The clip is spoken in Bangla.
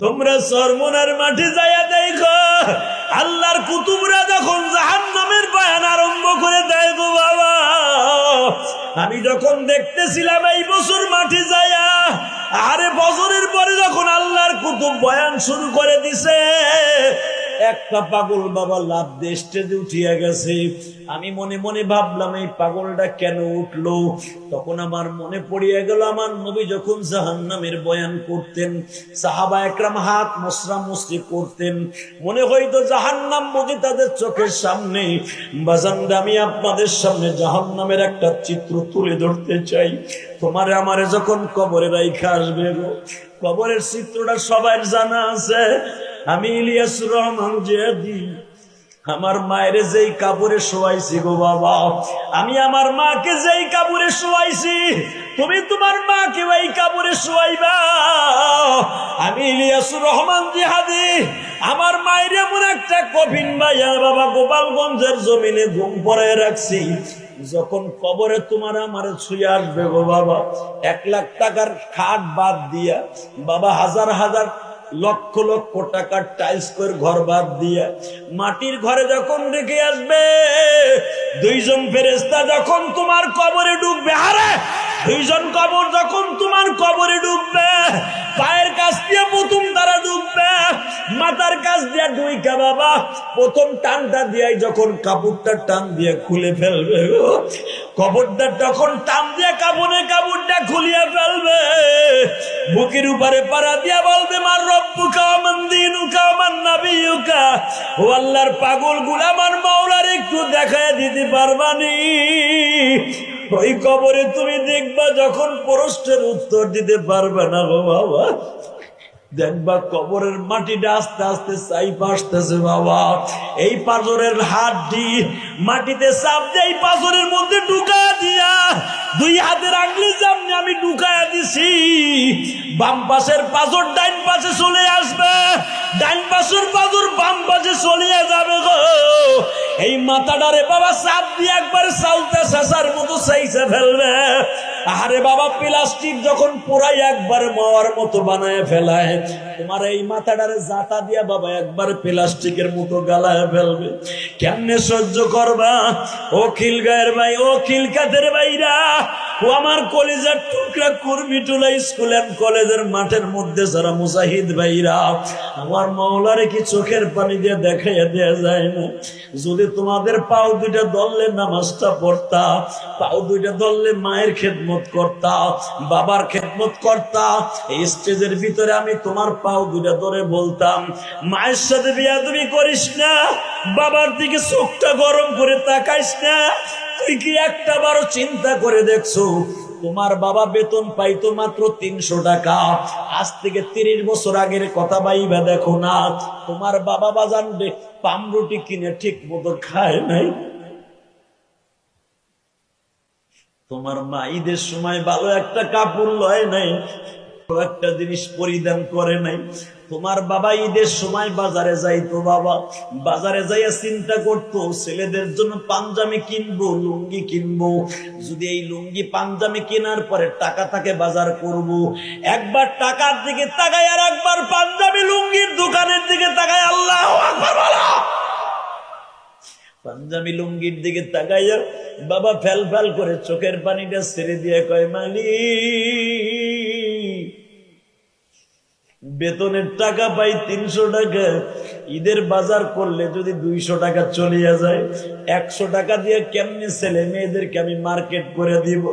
তোমরা চরমনার মাঠে যাইয়া দেখো আল্লাহর কুতুবরা যখন জাহান্নামের বয়ান আরম্ভ করে দেয় গো বাবা। আমি যখন দেখতেছিলাম এই বছর মাঠে যাইয়া, আরে বছরের পরে যখন আল্লাহর কুতুব বয়ান শুরু করে দিছে, একটা পাগল বাবা লাভ দিয়ে স্টেজে উঠিয়া গেছে। আমি মনে মনে ভাবলাম এই পাগলটা কেন উঠলো। তখন আমার মনে পড়িয়া গেল আমার নবী যখন জাহান্নামের বয়ান করতেন, সাহাবা একরাম হাত মসরা মসরি করতেন, মনে হইতো জাহান্নাম বুঝি তাদের চোখের সামনে। বাজানরা আমি আপনাদের সামনে জাহান্নামের একটা চিত্র তুলে ধরতে চাই। তোমারে আমারে যখন কবরে রাইখা আসবে গো, কবরের চিত্রটা সবাই জানা আছে। আমি ইলিয়াসুর রহমান জিয়াদি আমার মায়ের যেই কাপড়ে শোয়াইছি গো বাবা, আমি আমার মাকে যেই কাপড়ে শোয়াইছি, তুমি তোমার মাকে ওই কাপড়ে শোয়াইবা। আমি ইলিয়াসুর রহমান জিহাদি আমার মায়ের এমন একটা কফিন ভাইয়া বাবা গোপালগঞ্জের জমিনে ঘুম পড়ায় রাখছি। যখন কবরে তোমার আমার ছুঁয়ে আসবে গো বাবা, 1 লাখ টাকার খাট বাদ দিয়া বাবা, হাজার হাজার লক্ষ লক্ষ টাকার টাইলস করে ঘর বাদ দিয়া মাটির ঘরে যখন রেখে আসবে, 2 জন ফেরেশতা যখন তোমার কবরে ঢুকবে, আরে 2 জন কবর যখন তোমার কবরে ঢুকবে, পায়ের কাছ দিয়ে প্রথম তারা ঢুকবে, মাথার কাছ দিয়ে ঢুইকা বাবা প্রথম টানটা দিয়ে যখন কাপড়টা টান দিয়ে খুলে ফেলবে, কবরটা তখন টান দিয়ে কাপড়টা খুলিয়া ফেলবে, বুকের উপরে পাড়া দিয়া বলবে মার রব্বুকা ওয়া মান দীনুকা ওয়া মান নাবিয়ুকা। ও আল্লাহর পাগল গুলা আমার মাওলার একটু দেখায় দিতে পারবানি? ওই কবরে তুমি দেখবা যখন প্রশ্নের উত্তর দিতে পারবে না গো বাবা, দেখবা কবরের মাটিটা আস্তে আস্তে চাইপা আসতেছে বাবা। এই পাথরের হাড্ডি মাটিতে চাপ দিয়ে এই পাথরের মধ্যে ঢুকা দিয়া 2 হাতের আঙ্গুলের সামনে আমি ঢুকায়া দিছি। বাম পাশের পাথর ডাইন পাশে চলে আসবে, ডাইন পাশের পাথর বাম পাশে চলে যাবে গো। এই মাথাটারে বাবা চাপ দিয়ে একবার চালতে শেষার মতো চাইছে ফেলবে। আরে বাবা প্লাস্টিক যখন পুরাই একবার মাওয়ার মতো বানায় ফেলায়, তোমার এই মাথাটারে জাতা দিয়া বাবা একবার প্লাস্টিকের মতো গালায় ফেলবে। কেমনে সহ্য করবা ও খিল গায়ের ভাই, ও খিল কাদের ভাইরা, ও আমার কলেজের টুকরা কুর্মিটুলা স্কুল এন্ড কলেজের মাঠের মধ্যে যারা মুজাহিদ ভাইরা, আমার মাওলারে কি চোখের পানি দিয়ে দেখাইয়া দেয়া যায় না? যদি তোমাদের পাও 2টা দললে নামাজটা পড়তা, পাও 2টা দললে মায়ের খেদমত করতা, বাবার খেদমত করতা, এই স্টেজের ভিতরে আমি তোমার পাও 2টা ধরে বলতাম, মায়ের সাথে বিয়াদবি করিস না, বাবার দিকে চোখটা গরম করে তাকাইস না। তুই কি একটা বারো চিন্তা করে দেখছো তোমার বাবা বেতন পাইতো মাত্র 300 টাকা? আজ থেকে 30 বছর আগের কথা ভাইবা দেখো না, তোমার বাবা বাজান পামরুটি কিনে ঠিক মতো খায় নাই, তোমার মা ঈদের সময় ভালো একটা কাপড় লয় নাই, একটা জিনিস পরিধান করে নাই, তোমার বাবা ঈদের সময় বাজারে যাইতো বাবা, বাজারে যাইয়া চিন্তা করতো ছেলেদের জন্য পাঞ্জাবি কিনবো, লুঙ্গি কিনবো, যদি এই লুঙ্গি পাঞ্জাবি কেনার পরে টাকা থাকে বাজার করব। একবার টাকার দিকে তাকায় আর একবার পাঞ্জাবি লুঙ্গির দোকানের দিকে তাকায়, আল্লাহু আকবার বলো। পাঞ্জাবি লুঙ্গির দিকে তাকাইয়া বাবা ফেল ফেল করে চোখের পানিটা ছেড়ে দিয়ে কয়, মালিক বেতনের টাকা পাই 300 টাকা, ঈদের বাজার করলে যদি 200 টাকা চলিয়া যায়, 100 টাকা দিয়ে কেমনে ছেলে মেয়েদেরকে আমি মার্কেট করে দিব?